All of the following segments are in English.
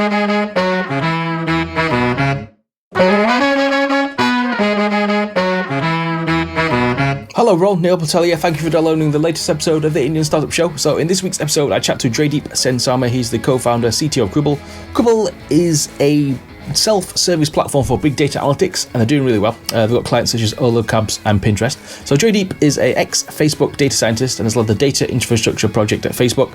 Hello everyone, Neil Patel here. Thank you for downloading the latest episode of the Indian Startup Show. So in this week's episode, I chat to Joydeep Sen Sarma. He's the co-founder CTO of Qubole. Qubole is a self-service platform for big data analytics, and they're doing really well. They've got clients such as Ola Cabs and Pinterest. So Joydeep is a ex-Facebook data scientist and has led the data infrastructure project at Facebook.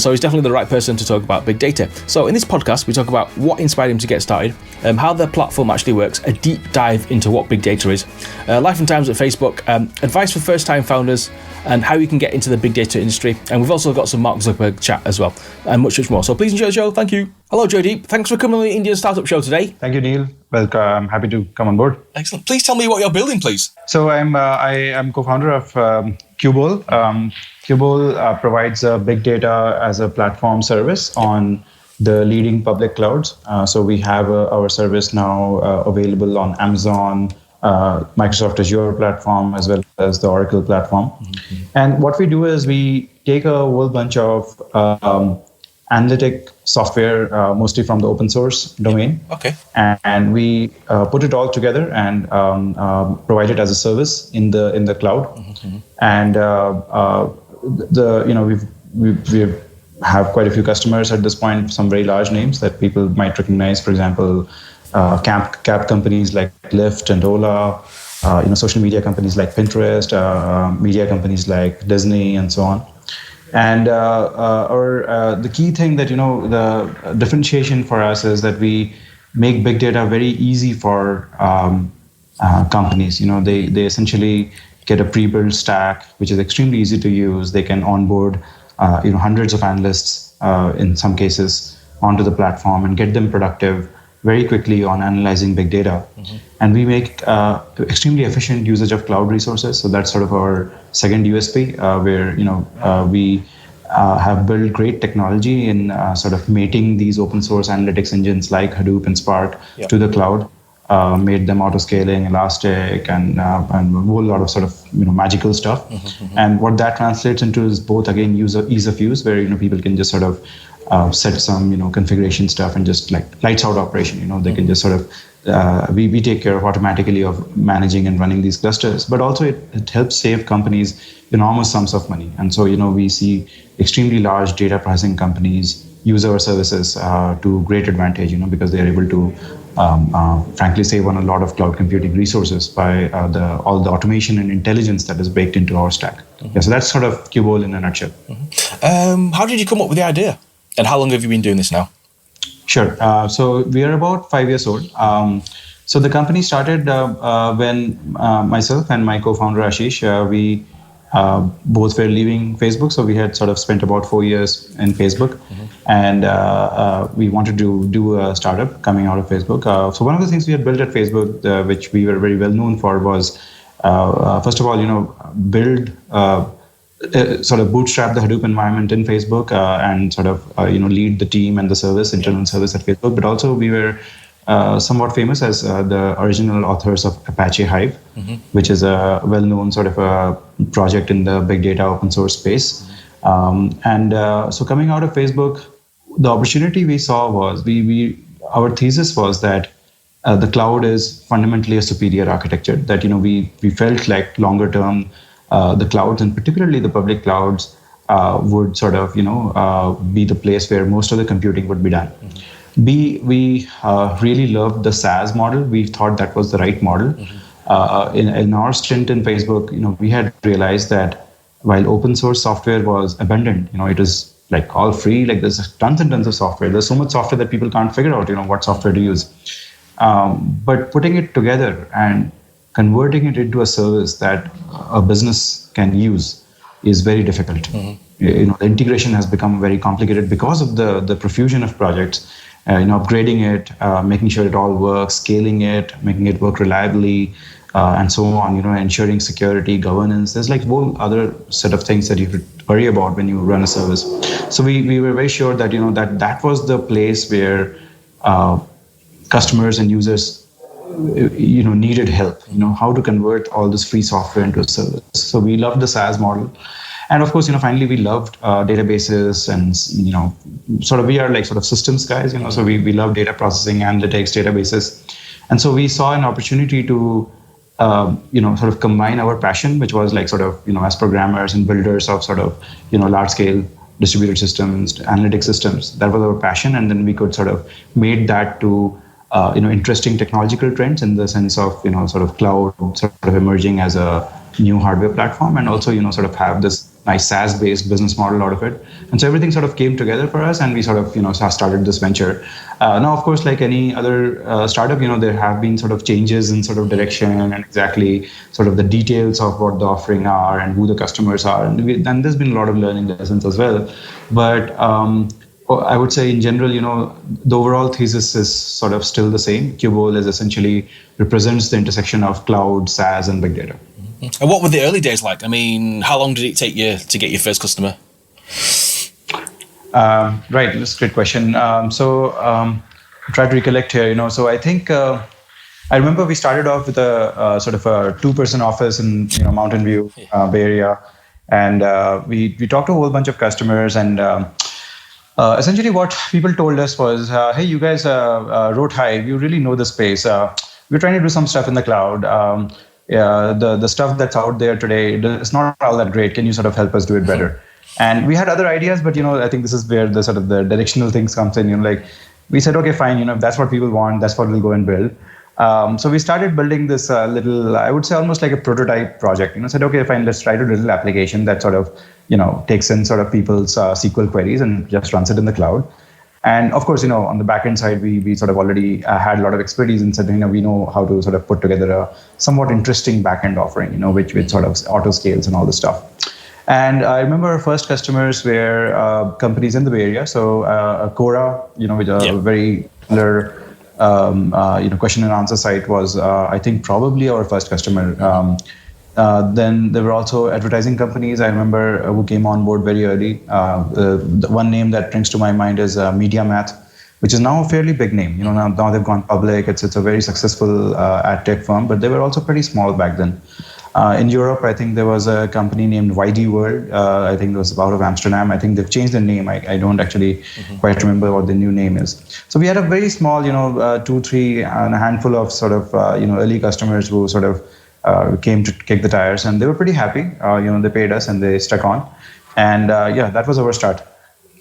So he's definitely the right person to talk about big data. So in this podcast, we talk about what inspired him to get started, how the platform actually works, a deep dive into what big data is, life and times at Facebook, advice for first-time founders, and how you can get into the big data industry. And we've also got some Mark Zuckerberg chat as well, and much more. So please enjoy the show. Thank you. Hello, Joydeep. Thanks for coming on the Indian Startup Show today. Thank you, Neil. Welcome. I'm happy to come on board. Excellent. Please tell me what you're building, please. So I'm co-founder of Qubole. Qubole provides big data as a platform service on the leading public clouds. So we have our service now available on Amazon, Microsoft Azure platform, as well as the Oracle platform. Mm-hmm. And what we do is we take a whole bunch of analytic software, mostly from the open source domain. Okay. And we put it all together and provide it as a service in the cloud. Mm-hmm. And we have quite a few customers at this point, some very large names that people might recognize. For example, cab companies like Lyft and Ola, social media companies like Pinterest, media companies like Disney, and so on. And the key thing that, the differentiation for us is that we make big data very easy for companies. They essentially get a pre-built stack, which is extremely easy to use. They can onboard, hundreds of analysts in some cases onto the platform and get them productive very quickly on analyzing big data. Mm-hmm. And we make extremely efficient usage of cloud resources. So that's sort of our second USP, where we have built great technology in sort of mating these open source analytics engines like Hadoop and Spark to the cloud, made them auto-scaling, elastic, and a whole lot of sort of magical stuff. Mm-hmm. And what that translates into is both, again, ease of use, where people can just sort of set some configuration stuff and just like lights out operation. They can just sort of we take care of automatically of managing and running these clusters, but also it helps save companies enormous sums of money. And so we see extremely large data processing companies use our services to great advantage, because they are able to frankly save on a lot of cloud computing resources by all the automation and intelligence that is baked into our stack. Mm-hmm. Yeah, so that's sort of Qubole in a nutshell. Mm-hmm. How did you come up with the idea? And how long have you been doing this now? Sure. So we are about 5 years old. So the company started when myself and my co-founder Ashish, we both were leaving Facebook. So we had sort of spent about 4 years in Facebook. Mm-hmm. And we wanted to do a startup coming out of Facebook. So one of the things we had built at Facebook, which we were very well known for, was first of all, build sort of bootstrap the Hadoop environment in Facebook and sort of lead the team and the service, internal service at Facebook. But also we were somewhat famous as the original authors of Apache Hive, mm-hmm. which is a well-known sort of a project in the big data open source space. Mm-hmm. So coming out of Facebook, the opportunity we saw was our thesis was that the cloud is fundamentally a superior architecture. That we felt like longer term. The clouds, and particularly the public clouds, would sort of, be the place where most of the computing would be done. Mm-hmm. We really loved the SaaS model. We thought that was the right model. Mm-hmm. In our stint in Facebook, we had realized that while open source software was abundant, it was like all free. Like there's tons and tons of software. There's so much software that people can't figure out, what software to use. But putting it together and converting it into a service that a business can use is very difficult. Mm-hmm. The integration has become very complicated because of the profusion of projects. Upgrading it, making sure it all works, scaling it, making it work reliably, and so on. Ensuring security, governance. There's like a whole other set of things that you have to worry about when you run a service. So we were very sure that that was the place where customers and users needed help, how to convert all this free software into a service. So we loved the SaaS model. And of course, finally we loved databases, and sort of we are like sort of systems guys, so we love data processing, analytics, databases, and so we saw an opportunity to sort of combine our passion, which was like sort of as programmers and builders of sort of large scale distributed systems, analytic systems. That was our passion, and then we could sort of made that to interesting technological trends in the sense of sort of cloud sort of emerging as a new hardware platform, and also sort of have this nice SaaS based business model out of it. And so everything sort of came together for us, and we sort of started this venture. Now of course, like any other startup, there have been sort of changes in sort of direction and exactly sort of the details of what the offering are and who the customers are, and there's been a lot of learning lessons as well. But I would say in general, the overall thesis is sort of still the same. Qubole is essentially represents the intersection of cloud, SaaS, and big data. And what were the early days like? I mean, how long did it take you to get your first customer? Right, that's a great question. Try to recollect here. So I think I remember we started off with a sort of a 2-person office in Mountain View, Bay Area, and we talked to a whole bunch of customers, and essentially what people told us was, hey, you guys wrote Hive, you really know the space. We're trying to do some stuff in the cloud. The stuff that's out there today, it's not all that great. Can you sort of help us do it better? And we had other ideas, but I think this is where the sort of the directional things comes in. Like we said, okay, fine. If that's what people want, that's what we'll go and build. So we started building this little, I would say almost like a prototype project. Said, okay, fine, let's try to do a little application that sort of takes in sort of people's SQL queries and just runs it in the cloud. And of course, on the backend side, we sort of already had a lot of expertise and said, we know how to sort of put together a somewhat interesting backend offering, which sort of auto scales and all this stuff. And I remember our first customers were companies in the Bay Area. So Quora, with a very similar, question and answer site was, I think, probably our first customer. Then there were also advertising companies, I remember, who came on board very early. The one name that brings to my mind is MediaMath, which is now a fairly big name. Now they've gone public. It's a very successful ad tech firm, but they were also pretty small back then. In Europe, I think there was a company named YD World. I think it was out of Amsterdam. I think they've changed their name. I don't actually quite remember what the new name is. So we had a very small, 2, 3, and a handful of sort of, early customers who sort of came to kick the tires, and they were pretty happy. They paid us and they stuck on. And that was our start.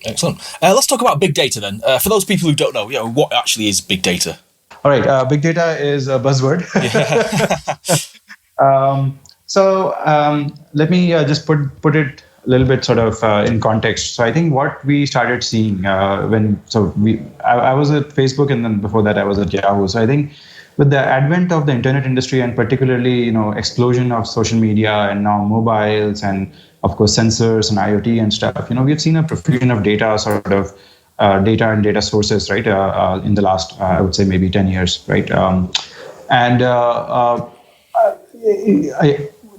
Excellent. Let's talk about big data then. For those people who don't know, what actually is big data? All right. Big data is a buzzword. Let me just put it a little bit sort of in context. So I think what we started seeing I was at Facebook, and then before that I was at Yahoo. So I think with the advent of the internet industry, and particularly explosion of social media and now mobiles and of course sensors and IoT and stuff, we've seen a profusion of data, sort of data and data sources, right, in the last I would say maybe 10 years, right,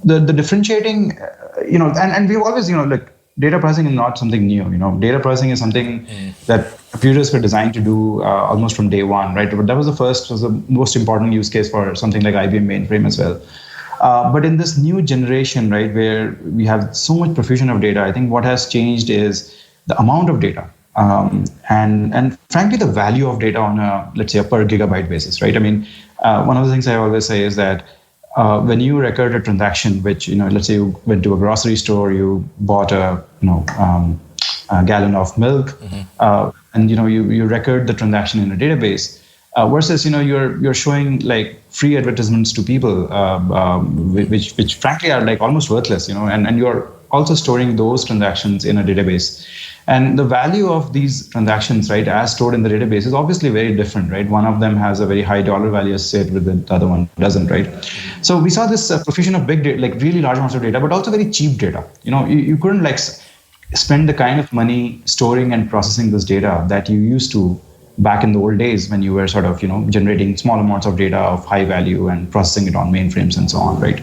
the differentiating, and we've always, like data processing is not something new. Data processing is something that computers were designed to do almost from day one, right? But that was the most important use case for something like IBM mainframe as well. But in this new generation, right, where we have so much profusion of data, I think what has changed is the amount of data. And frankly, the value of data on a, let's say, a per gigabyte basis, right? I mean, one of the things I always say is that when you record a transaction, which, let's say you went to a grocery store, you bought a gallon of milk, and you record the transaction in a database, versus you're showing like free advertisements to people, which frankly are like almost worthless, and you're also storing those transactions in a database. And the value of these transactions, right, as stored in the database is obviously very different, right? One of them has a very high dollar value associated with it, the other one doesn't, right? So we saw this profusion of big data, like really large amounts of data, but also very cheap data. You couldn't like spend the kind of money storing and processing this data that you used to back in the old days when you were sort of, generating small amounts of data of high value and processing it on mainframes and so on, right?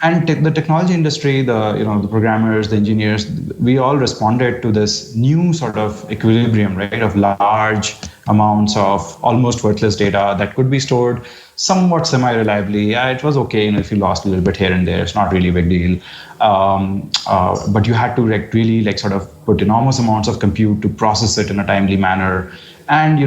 And the technology industry, the programmers, the engineers, we all responded to this new sort of equilibrium, right, of large amounts of almost worthless data that could be stored somewhat semi-reliably. It was okay, if you lost a little bit here and there, it's not really a big deal. But you had to really sort of put enormous amounts of compute to process it in a timely manner. And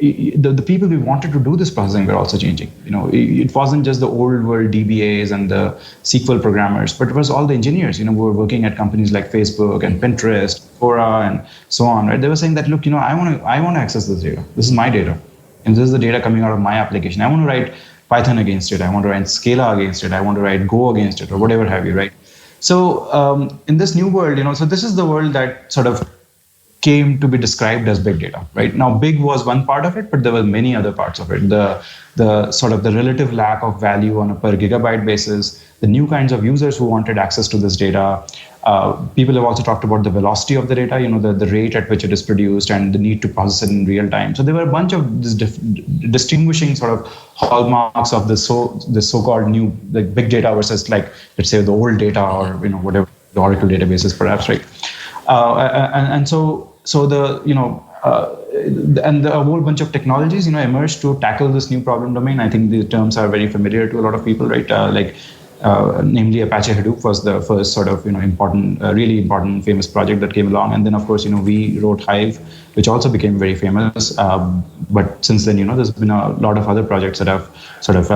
the people we wanted to do this processing were also changing. It wasn't just the old world DBAs and the SQL programmers, but it was all the engineers, who were working at companies like Facebook and Pinterest, Quora, and so on. Right? They were saying that, look, I want to access this data. This is my data, and this is the data coming out of my application. I want to write Python against it. I want to write Scala against it. I want to write Go against it, or whatever have you. Right. So in this new world, so this is the world that sort of came to be described as big data, right? Now, big was one part of it, but there were many other parts of it. The sort of the relative lack of value on a per gigabyte basis, the new kinds of users who wanted access to this data. People have also talked about the velocity of the data, the rate at which it is produced and the need to process it in real time. So there were a bunch of distinguishing sort of hallmarks of this so-called new big data versus let's say the old data or whatever the Oracle databases perhaps, right? And so the and a whole bunch of technologies emerged to tackle this new problem domain. I think the terms are very familiar to a lot of people, right? Namely Apache Hadoop was the first sort of important, really important, famous project that came along, and then of course we wrote Hive, which also became very famous. But since then there's been a lot of other projects that have sort of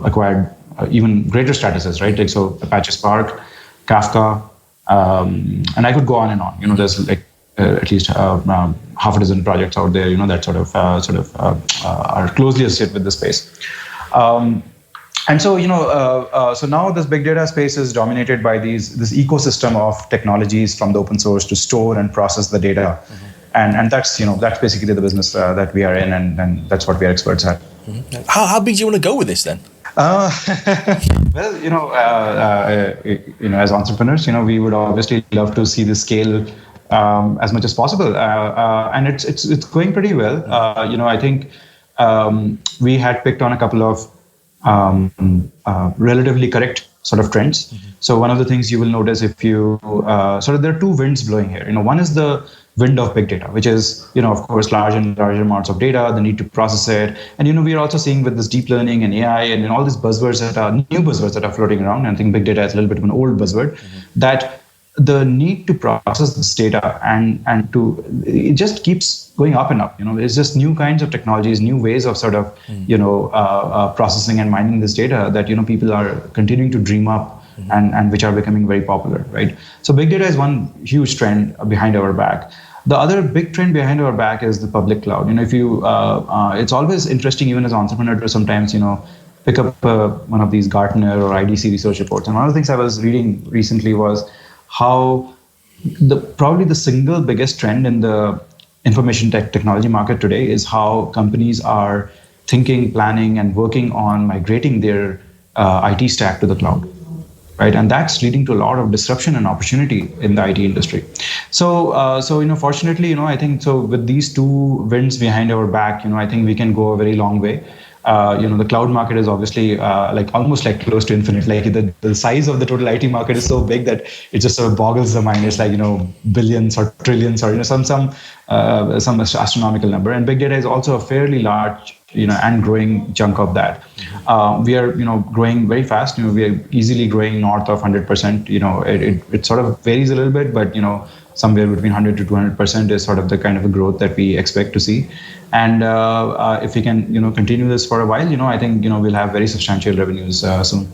acquired even greater statuses, right? So Apache Spark, Kafka. And I could go on and on. There's at least half a dozen projects out there, that sort of are closely associated with the space. And so, so now this big data space is dominated by this ecosystem of technologies from the open source to store and process the data, and that's that's basically the business that we are in, and that's what we are experts at. How big do you want to go with this then? Well, as entrepreneurs, we would obviously love to see the scale as much as possible, and it's going pretty well. I think we had picked on a couple of relatively correct sort of trends. So one of the things you will notice if you sort of there are two winds blowing here. One is the wind of big data, which is, of course, large and larger amounts of data, the need to process it. And, we are also seeing with this deep learning and AI and all these buzzwords that are new buzzwords that are floating around. And I think big data is a little bit of an old buzzword, that the need to process this data and it just keeps going up and up. It's just new kinds of technologies, new ways of sort of, processing and mining this data that, people are continuing to dream up and which are becoming very popular, right? So big data is one huge trend behind our back. The other big trend behind our back is the public cloud. If you, it's always interesting, even as an entrepreneur, to sometimes, pick up one of these Gartner or IDC research reports. And one of the things I was reading recently was how probably the single biggest trend in the information technology market today is how companies are thinking, planning, and working on migrating their IT stack to the cloud. Right, and that's leading to a lot of disruption and opportunity in the IT industry. So, fortunately, I think so with these two winds behind our back, I think we can go a very long way. The cloud market is obviously almost close to infinite. The size of the total IT market is so big that it just sort of boggles the mind. It's billions or trillions or some astronomical number. And big data is also a fairly large and growing chunk of that. We are growing very fast. We are easily growing north of 100%. It sort of varies a little bit, but somewhere between 100 to 200% is sort of the kind of a growth that we expect to see. And if we can continue this for a while, I think we'll have very substantial revenues soon.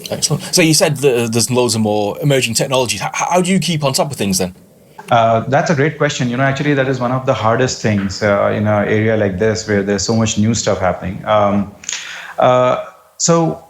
Excellent. So you said that there's loads of more emerging technologies. How do you keep on top of things then? That's a great question. Actually, that is one of the hardest things in an area like this where there's so much new stuff happening. So,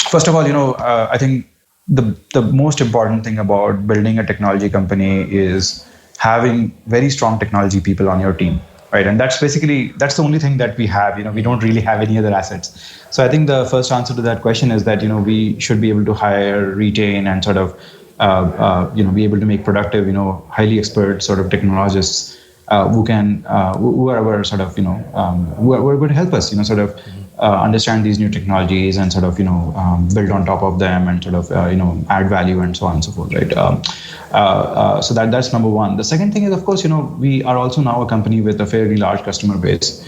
first of all, I think the most important thing about building a technology company is having very strong technology people on your team, right? And that's the only thing that we have. We don't really have any other assets. So I think the first answer to that question is that we should be able to hire, retain, and sort of be able to make productive, highly expert sort of technologists who are our sort of, who are going to help us, sort of understand these new technologies and sort of build on top of them and sort of add value and so on and so forth, right? So that's number one. The second thing is, of course, we are also now a company with a fairly large customer base.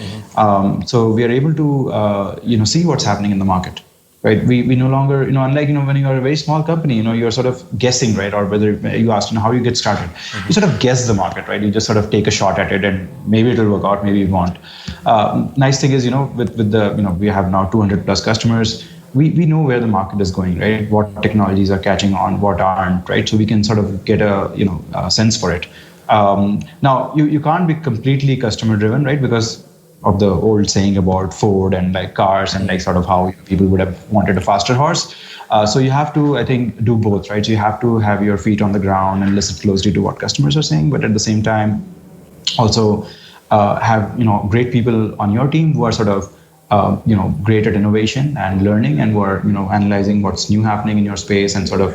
So we are able to see what's happening in the market. Right, we no longer, unlike when you are a very small company, you're sort of guessing, right? Or whether you asked, how you get started, you sort of guess the market, right? You just sort of take a shot at it, and maybe it'll work out, maybe it won't. Nice thing is, with the we have now 200 plus customers. We know where the market is going, right? What technologies are catching on, what aren't, right? So we can sort of get a sense for it. Now you can't be completely customer driven, right? Because of the old saying about Ford and like cars and like sort of how people would have wanted a faster horse. So you have to, I think, do both, right? So you have to have your feet on the ground and listen closely to what customers are saying, but at the same time, also have great people on your team who are sort of great at innovation and learning, and who are analyzing what's new happening in your space and sort of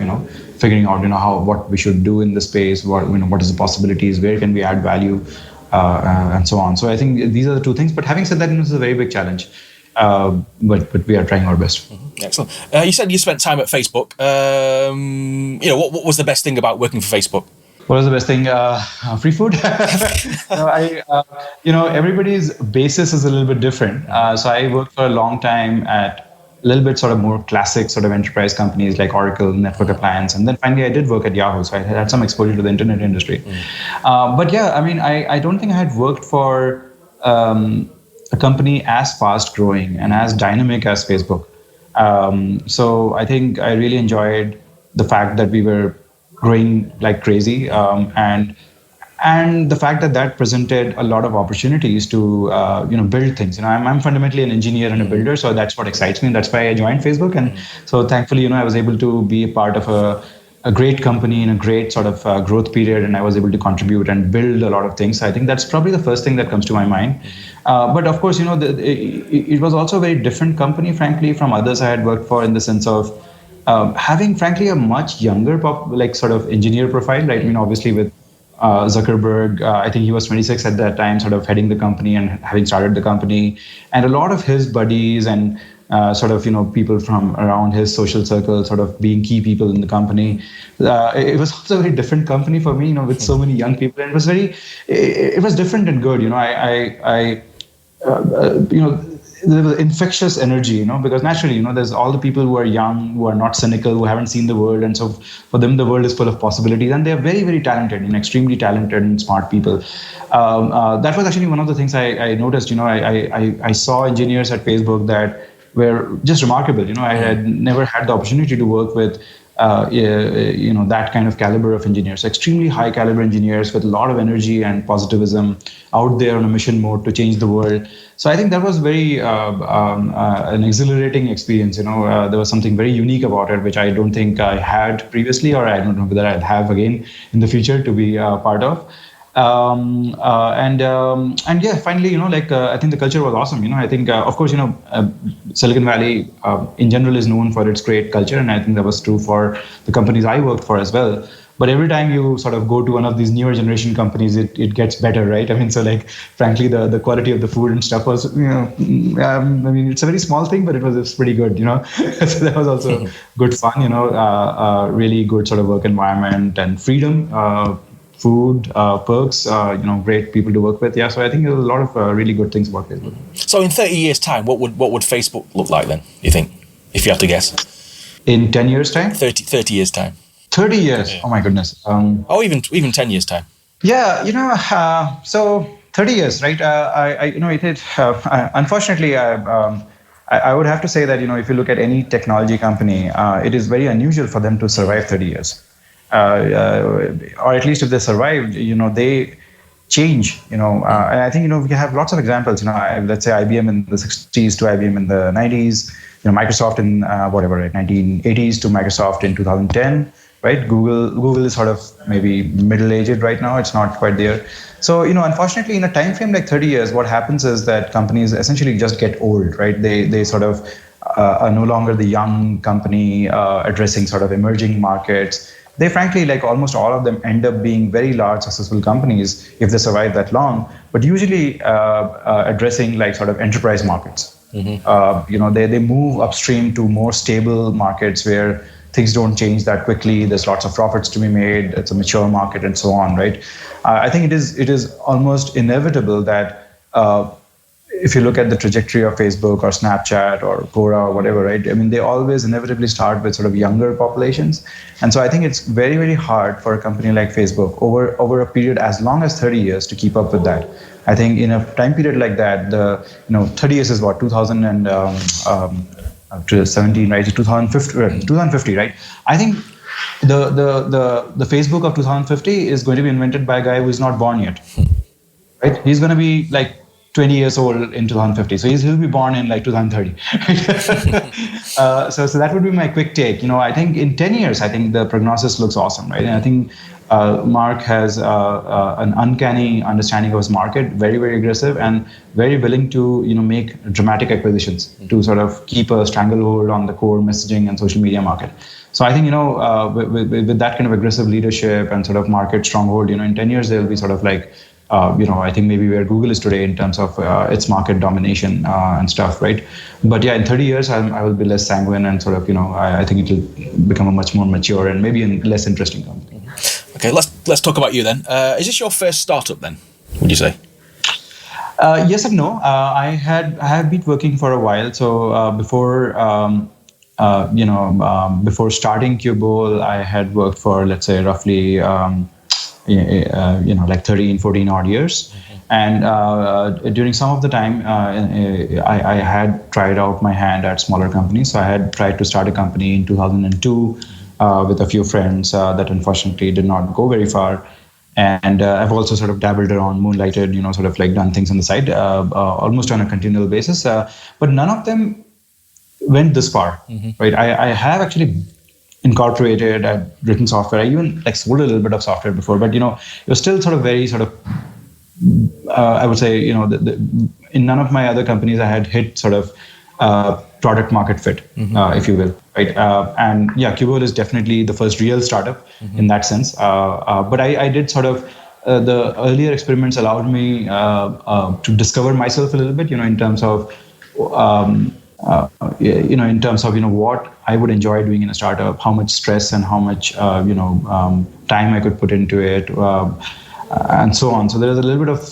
figuring out what we should do in the space, what is the possibilities, where can we add value. And so on. So I think these are the two things. But having said that, it's a very big challenge. But we are trying our best. Excellent. You said you spent time at Facebook. What was the best thing about working for Facebook? What was the best thing? Free food. Everybody's basis is a little bit different. So I worked for a long time at a little bit sort of more classic sort of enterprise companies like Oracle, Network Appliance. And then finally I did work at Yahoo. So I had some exposure to the internet industry. But yeah, I mean, I don't think I had worked for a company as fast growing and as dynamic as Facebook. So I think I really enjoyed the fact that we were growing like crazy. And the fact that presented a lot of opportunities to build things. I'm fundamentally an engineer and a builder, so that's what excites me. And that's why I joined Facebook. And so thankfully, I was able to be a part of a great company in a great sort of growth period, and I was able to contribute and build a lot of things. I think that's probably the first thing that comes to my mind. But of course, it was also a very different company, frankly, from others I had worked for, in the sense of having, frankly, a much younger sort of engineer profile, right? I mean, obviously with Zuckerberg, I think he was 26 at that time, sort of heading the company and having started the company. And a lot of his buddies and sort of, people from around his social circle sort of being key people in the company. It was also a very different company for me, with so many young people. And it was different and good. There was infectious energy, because naturally, there's all the people who are young, who are not cynical, who haven't seen the world. And so for them, the world is full of possibilities, and they're very, very talented and extremely talented and smart people. That was actually one of the things I noticed. I saw engineers at Facebook that were just remarkable. I had never had the opportunity to work with that kind of caliber of engineers, extremely high caliber engineers with a lot of energy and positivism, out there on a mission mode to change the world. So I think that was very an exhilarating experience. There was something very unique about it, which I don't think I had previously, or I don't know whether I'll have again in the future to be part of. And yeah, finally, I think the culture was awesome. I think, of course, Silicon Valley in general is known for its great culture, and I think that was true for the companies I worked for as well. But every time you sort of go to one of these newer generation companies, it gets better, right? I mean, so frankly, the quality of the food and stuff was, it's a very small thing, but it was pretty good, So that was also good fun, really good sort of work environment and freedom. Food, perks, great people to work with. Yeah, so I think there's a lot of really good things about Facebook. So in 30 years' time, what would Facebook look like then, you think, if you have to guess? In 10 years' time? 30 years' time. 30 years? Yeah. Oh my goodness. Even 10 years' time. Yeah, so 30 years, right? Unfortunately, I would have to say that, if you look at any technology company, it is very unusual for them to survive 30 years. Or at least if they survived, they change, and I think, we have lots of examples, let's say IBM in the 60s to IBM in the 90s, Microsoft in 1980s to Microsoft in 2010, right? Google is sort of maybe middle-aged right now. It's not quite there. So, unfortunately, in a time frame like 30 years, what happens is that companies essentially just get old, right? They sort of are no longer the young company addressing sort of emerging markets. They frankly, almost all of them, end up being very large, successful companies if they survive that long, but usually addressing sort of enterprise markets. They move upstream to more stable markets where things don't change that quickly. There's lots of profits to be made. It's a mature market and so on, right? I think it is almost inevitable that if you look at the trajectory of Facebook or Snapchat or Quora or whatever, right? I mean, they always inevitably start with sort of younger populations. And so I think it's very, very hard for a company like Facebook over a period as long as 30 years to keep up with that. I think in a time period like that, 30 years is what, 2017, right? 2050, right? I think the Facebook of 2050 is going to be invented by a guy who is not born yet, right? He's going to be like 20 years old in 2050. So he'll be born in like 2030. So that would be my quick take. I think in 10 years, I think the prognosis looks awesome, right? And I think Mark has an uncanny understanding of his market, very, very aggressive and very willing to, make dramatic acquisitions to sort of keep a stranglehold on the core messaging and social media market. So I think, with that kind of aggressive leadership and sort of market stronghold, in 10 years, they'll be sort of like, I think maybe where Google is today in terms of its market domination and stuff, right? But yeah, in 30 years, I will be less sanguine and sort of, I think it will become a much more mature and maybe a less interesting company. Okay, let's talk about you then. Is this your first startup then, would you say? Yes and no. I have been working for a while. So before starting Qubole, I had worked for, let's say, roughly like 13, 14 odd years. And during some of the time, I had tried out my hand at smaller companies. So I had tried to start a company in 2002 with a few friends that unfortunately did not go very far. And I've also sort of dabbled around, moonlighted, sort of like done things on the side, almost on a continual basis. But none of them went this far, right? I have actually incorporated, I've written software. I even like sold a little bit of software before, but it was still sort of very sort of, I would say, in none of my other companies I had hit sort of product market fit, if you will, right? And yeah, Qubole is definitely the first real startup in that sense. But I did sort of, the earlier experiments allowed me to discover myself a little bit, in terms of, what I would enjoy doing in a startup, how much stress and how much, time I could put into it, and so on. So there is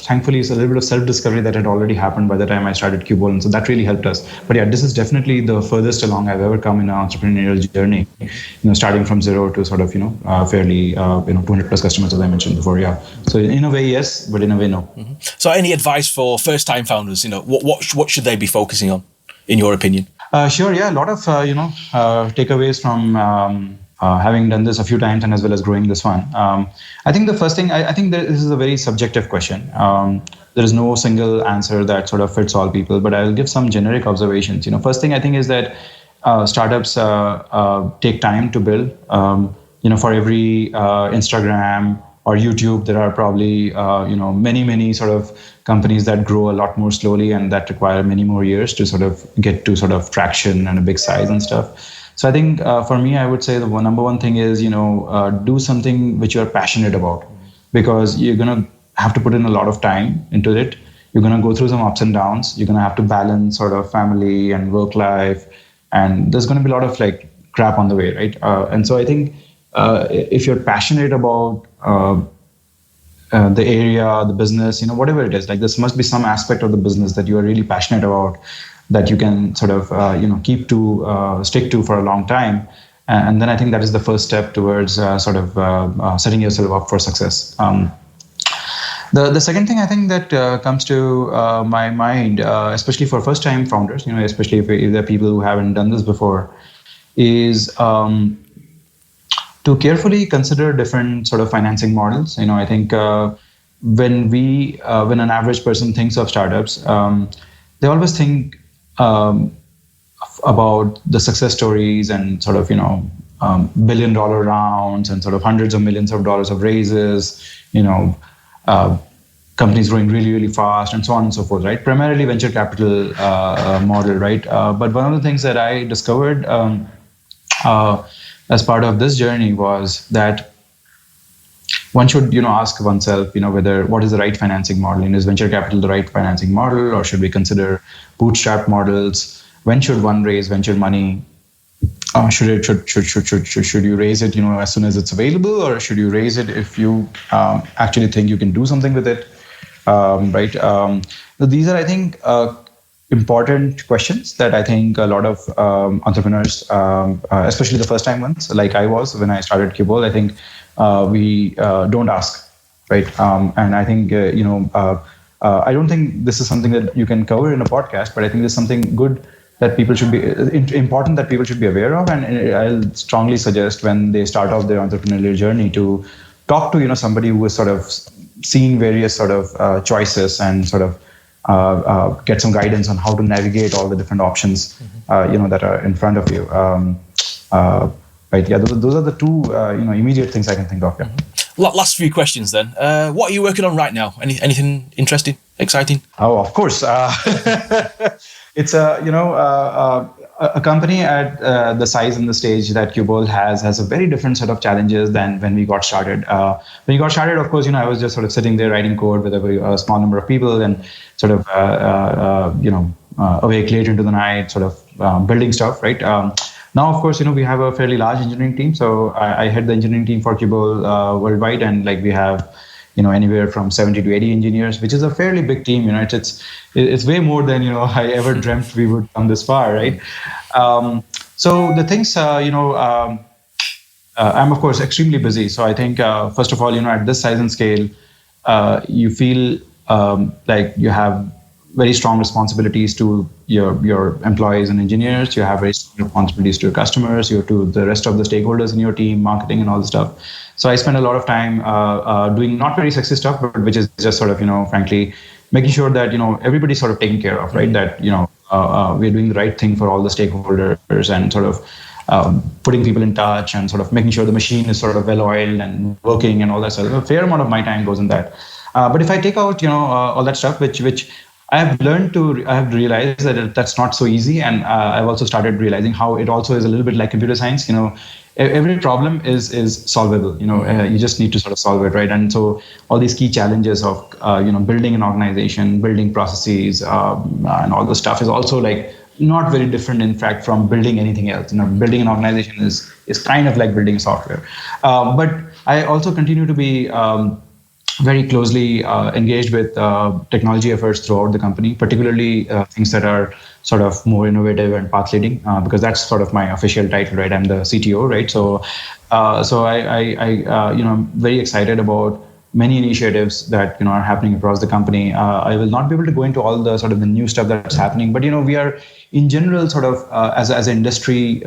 thankfully, it's a little bit of self-discovery that had already happened by the time I started Qubole. And so that really helped us. But yeah, this is definitely the furthest along I've ever come in an entrepreneurial journey, starting from zero to sort of, fairly, 200 plus customers, as I mentioned before. Yeah. So in a way, yes, but in a way, no. So any advice for first-time founders, what should they be focusing on, in your opinion? Sure. Yeah. A lot of, takeaways from, having done this a few times and as well as growing this one. I think the first thing, I think this is a very subjective question. There is no single answer that sort of fits all people, but I'll give some generic observations. First thing I think is that startups take time to build. For every Instagram or YouTube, there are probably, many sort of companies that grow a lot more slowly and that require many more years to sort of get to sort of traction and a big size and stuff. So I think for me, I would say the number one thing is, do something which you're passionate about, because you're going to have to put in a lot of time into it. You're going to go through some ups and downs. You're going to have to balance sort of family and work life. And there's going to be a lot of like crap on the way, right? And so I think if you're passionate about the area, the business, whatever it is, like this must be some aspect of the business that you are really passionate about, that you can sort of, stick to for a long time. And then I think that is the first step towards setting yourself up for success. The second thing I think that comes to my mind, especially for first-time founders, especially if there are people who haven't done this before, is to carefully consider different sort of financing models. I think when an average person thinks of startups, they always think about the success stories and sort of, billion-dollar rounds and sort of hundreds of millions of dollars of raises, companies growing really, really fast and so on and so forth, right? Primarily venture capital model, right? But one of the things that I discovered as part of this journey was that one should, ask oneself, whether what is the right financing model? Is venture capital the right financing model, or should we consider bootstrap models? When should one raise venture money? Should you raise it, as soon as it's available, or should you raise it if you actually think you can do something with it? Right. So these are, I think, important questions that I think a lot of entrepreneurs, especially the first time ones, like I was when I started Qubole, I think we don't ask, right? And I think, I don't think this is something that you can cover in a podcast, but I think this is something good that people should be important that people should be aware of. And I'll strongly suggest when they start off their entrepreneurial journey to talk to, somebody who has sort of seen various sort of choices and sort of get some guidance on how to navigate all the different options, that are in front of you. Right. Yeah. Those are the two, immediate things I can think of. Yeah. Last few questions then. What are you working on right now? Anything interesting, exciting? Oh, of course. It's a company at the size and the stage that Qubole has a very different set of challenges than when we got started. When we got started, of course, I was just sort of sitting there writing code with a very small number of people and sort of, awake late into the night, sort of building stuff, right? Now, of course, we have a fairly large engineering team. So I head the engineering team for Qubole worldwide, and like we have, anywhere from 70 to 80 engineers, which is a fairly big team. It's way more than I ever dreamt we would come this far, right? So the things, I'm of course extremely busy. So I think first of all, at this size and scale, you feel like you have very strong responsibilities to your employees and engineers. You have very strong responsibilities to your customers, to the rest of the stakeholders in your team, marketing and all the stuff. So I spend a lot of time doing not very sexy stuff, but which is just sort of, frankly, making sure that, everybody's sort of taken care of, right? That, we're doing the right thing for all the stakeholders and sort of putting people in touch and sort of making sure the machine is sort of well-oiled and working and all that stuff. A fair amount of my time goes in that. But if I take out, all that stuff, which I have realized that that's not so easy. And I've also started realizing how it also is a little bit like computer science. Every problem is solvable. You just need to sort of solve it, right? And so all these key challenges of, building an organization, building processes, and all the stuff is also like not very different, in fact, from building anything else. Building an organization is kind of like building software. But I also continue to be very closely engaged with technology efforts throughout the company, particularly things that are sort of more innovative and path leading, because that's sort of my official title, right? I'm the CTO, right? So I'm very excited about many initiatives that are happening across the company. I will not be able to go into all the sort of the new stuff that's happening, but we are in general sort of as an industry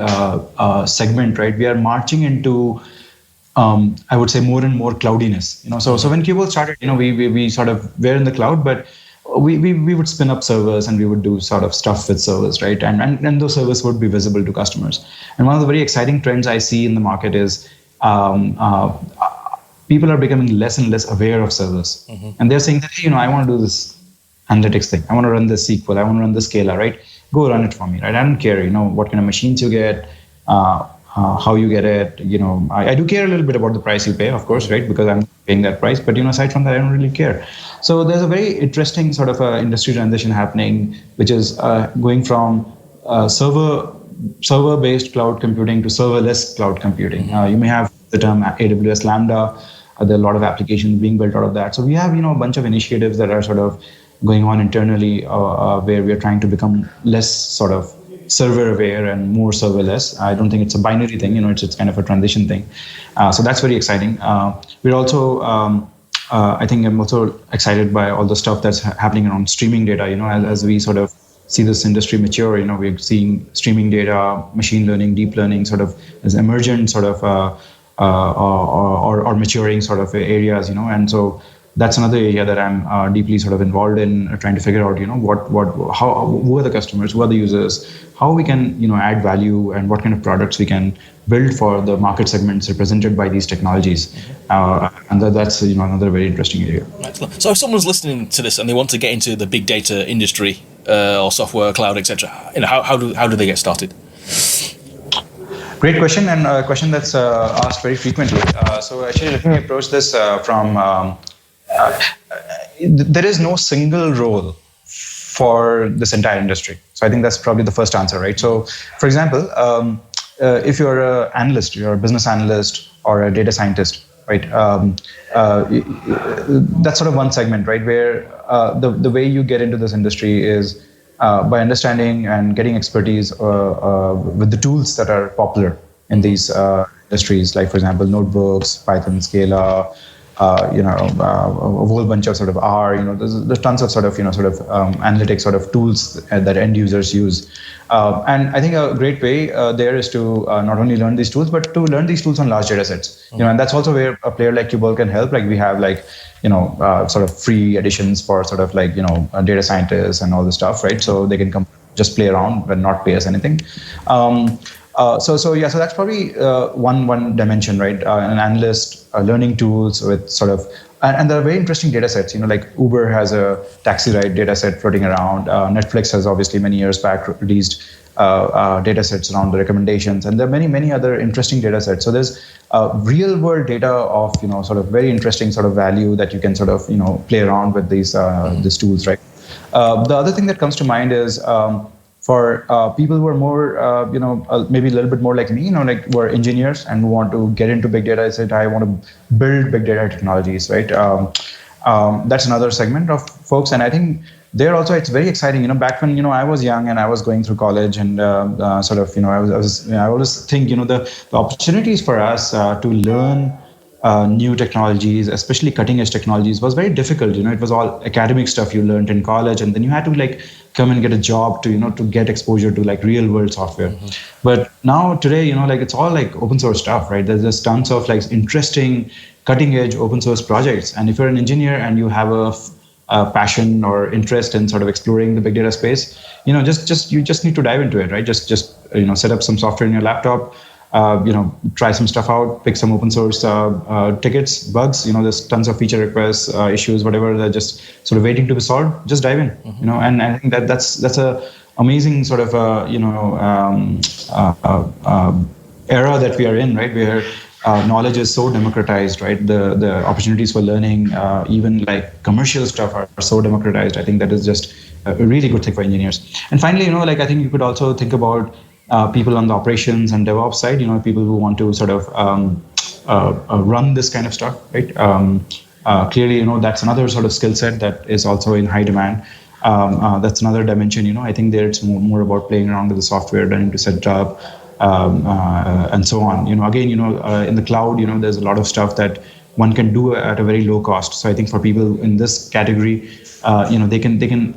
segment, right? We are marching into I would say more and more cloudiness. So when Qubole started, we sort of were in the cloud, but we would spin up servers and we would do sort of stuff with servers, right? And those servers would be visible to customers. And one of the very exciting trends I see in the market is people are becoming less and less aware of servers, and they're saying that, hey, I want to do this analytics thing. I want to run this SQL. I want to run this Scala, right? Go run it for me, right? I don't care, what kind of machines you get. How you get it, I do care a little bit about the price you pay, of course, right? Because I'm paying that price. But aside from that, I don't really care. So there's a very interesting sort of industry transition happening, which is going from server-based cloud computing to serverless cloud computing. You may have the term AWS Lambda. There are a lot of applications being built out of that. So we have a bunch of initiatives that are sort of going on internally, where we are trying to become less sort of server aware and more serverless. I don't think it's a binary thing, it's kind of a transition thing. So that's very exciting. We're also, I think I'm also excited by all the stuff that's happening around streaming data, as we sort of see this industry mature, we're seeing streaming data, machine learning, deep learning sort of as emergent sort of, or maturing sort of areas, and so that's another area that I'm deeply sort of involved in, trying to figure out, who are the customers, who are the users, how we can, add value, and what kind of products we can build for the market segments represented by these technologies. And that's another very interesting area. Excellent. So if someone's listening to this and they want to get into the big data industry or software, cloud, etc., how do they get started? Great question, and a question that's asked very frequently. So actually, let me approach this from there is no single role for this entire industry. So I think that's probably the first answer, right? So, for example, if you're an analyst, you're a business analyst or a data scientist, right? That's sort of one segment, right? Where the way you get into this industry is by understanding and getting expertise with the tools that are popular in these industries, like, for example, notebooks, Python, Scala, a whole bunch of sort of R. There's tons of sort of analytic sort of tools that end users use. And I think a great way there is to not only learn these tools, but to learn these tools on large data sets. And that's also where a player like Qubole can help. Like we have sort of free editions for sort of data scientists and all this stuff, right? So they can come just play around but not pay us anything. So that's probably one dimension, right? An analyst learning tools with sort of, and there are very interesting data sets. Like Uber has a taxi ride data set floating around. Netflix has obviously many years back released data sets around the recommendations, and there are many other interesting data sets. So there's real world data of sort of very interesting sort of value that you can sort of play around with these tools, right? The other thing that comes to mind is for people who are more, maybe a little bit more like me, like who are engineers and who want to get into big data. I said, I want to build big data technologies, right? That's another segment of folks. And I think there also it's very exciting. Back when, I was young and I was going through college and I always think, the opportunities for us to learn new technologies, especially cutting edge technologies, was very difficult. It was all academic stuff you learned in college, and then you had to come and get a job to to get exposure to real world software. Mm-hmm. But now today, it's all open source stuff, right? There's just tons of interesting cutting edge open source projects. And if you're an engineer and you have a passion or interest in sort of exploring the big data space, you just need to dive into it, right? Just set up some software in your laptop. Try some stuff out, pick some open source tickets, bugs. There's tons of feature requests, issues, whatever. They're just sort of waiting to be solved. Just dive in. Mm-hmm. And I think that's a amazing sort of era that we are in, right? Where knowledge is so democratized, right? The opportunities for learning, even commercial stuff, are so democratized. I think that is just a really good thing for engineers. And finally, I think you could also think about people on the operations and DevOps side, people who want to sort of run this kind of stuff, right? Clearly, that's another sort of skill set that is also in high demand. That's another dimension. I think there it's more about playing around with the software, learning to set it up, and so on. Again, in the cloud, there's a lot of stuff that one can do at a very low cost. So I think for people in this category, they can.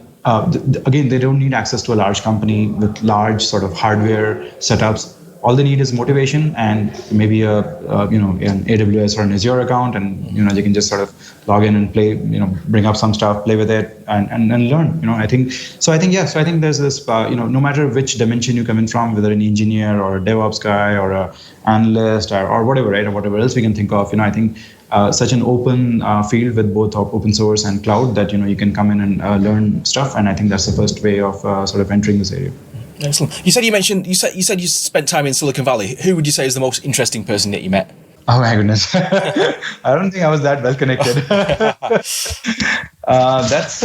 Again, they don't need access to a large company with large sort of hardware setups. All they need is motivation and maybe an AWS or an Azure account, and they can just sort of log in and play, bring up some stuff, play with it, and learn. I think there's this no matter which dimension you come in from, whether an engineer or a DevOps guy or a analyst or whatever, right, or whatever else we can think of. I think such an open field with both open source and cloud that you can come in and learn stuff, and I think that's the first way of sort of entering this area. Excellent. You said you spent time in Silicon Valley. Who would you say is the most interesting person that you met? Oh my goodness, I don't think I was that well connected. That's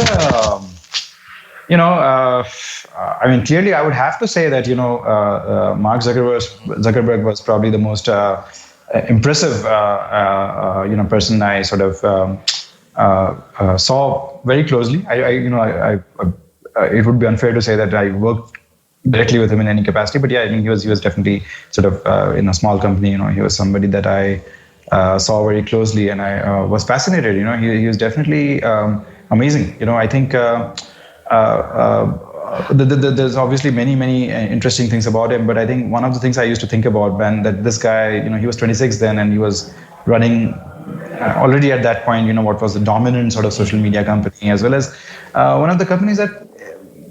I mean, clearly I would have to say that Mark Zuckerberg was probably the most impressive person I sort of saw very closely. It would be unfair to say that I worked directly with him in any capacity, but yeah, I mean he was definitely sort of in a small company. He was somebody that I saw very closely, and I was fascinated. He was definitely amazing. I think there's obviously many interesting things about him, but I think one of the things I used to think about, Ben, that this guy, he was 26 then, and he was running already at that point, what was the dominant sort of social media company, as well as one of the companies that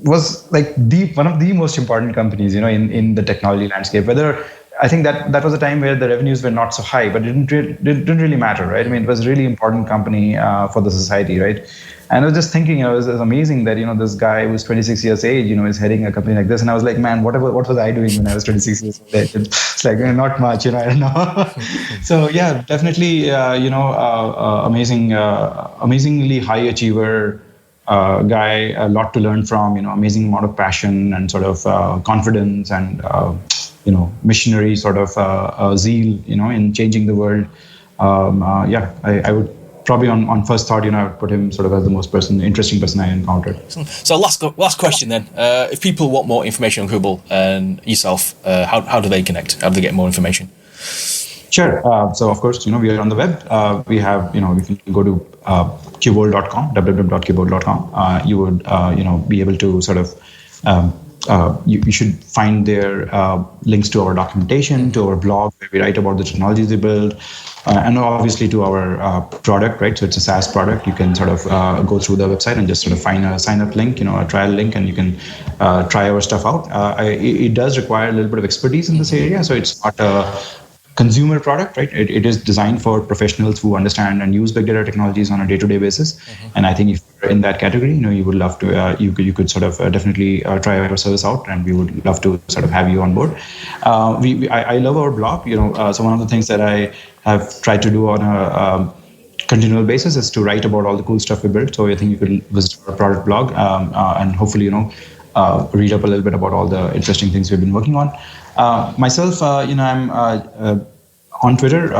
was one of the most important companies, in the technology landscape. Whether I think that was a time where the revenues were not so high, but it didn't really matter, right? I mean, it was a really important company for the society, right? And I was just thinking, it was amazing that, this guy who's 26 years age, is heading a company like this. And I was like, man, what was I doing when I was 26 years old? It's like, not much, I don't know. So yeah, definitely, amazingly high achiever guy, a lot to learn from, amazing amount of passion and sort of confidence and, missionary sort of zeal, in changing the world. I would probably on first thought, I would put him sort of as the most interesting person I encountered. So last question then. If people want more information on Qubole and yourself, how do they connect? How do they get more information? Sure. So of course, we are on the web. We have, if you go to qubole.com, www.qubole.com, you would, be able to sort of, you should find there links to our documentation, to our blog, where we write about the technologies we build, and obviously to our product, right? So it's a SaaS product. You can sort of go through the website and just sort of find a sign-up link, a trial link, and you can try our stuff out. It does require a little bit of expertise in this area, so it's not a consumer product, right? It is designed for professionals who understand and use big data technologies on a day-to-day basis. And I think if you're in that category, you would love to, you could sort of definitely try our service out, and we would love to sort of have you on board. I love our blog, so one of the things that I have tried to do on a continual basis is to write about all the cool stuff we built. So I think you could visit our product blog and hopefully, read up a little bit about all the interesting things we've been working on. Myself, I'm on Twitter.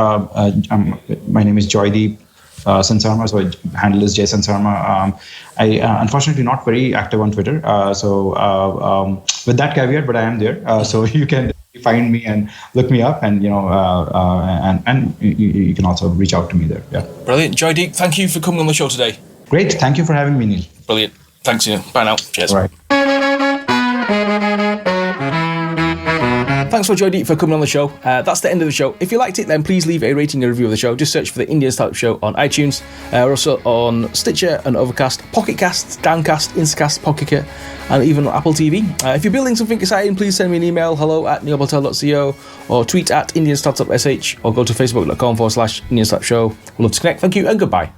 My name is Joydeep Sen Sarma, so handle is J Sen Sarma. I unfortunately not very active on Twitter, with that caveat, but I am there, so you can find me and look me up, and and you can also reach out to me there. Yeah. Brilliant, Joydeep. Thank you for coming on the show today. Great, thank you for having me, Neil. Brilliant. Thanks. Bye now. Cheers. All right. Thanks for Joydeep for coming on the show. That's the end of the show. If you liked it, then please leave a rating and review of the show. Just search for the Indian Startup Show on iTunes. We're also on Stitcher and Overcast, Pocket Cast, Downcast, Instacast, Pocket, and even on Apple TV. If you're building something exciting, please send me an email, hello@neilpatel.co, or tweet at Indian Startup SH, or go to facebook.com/Indian Startup Show. We'd love to connect. Thank you and goodbye.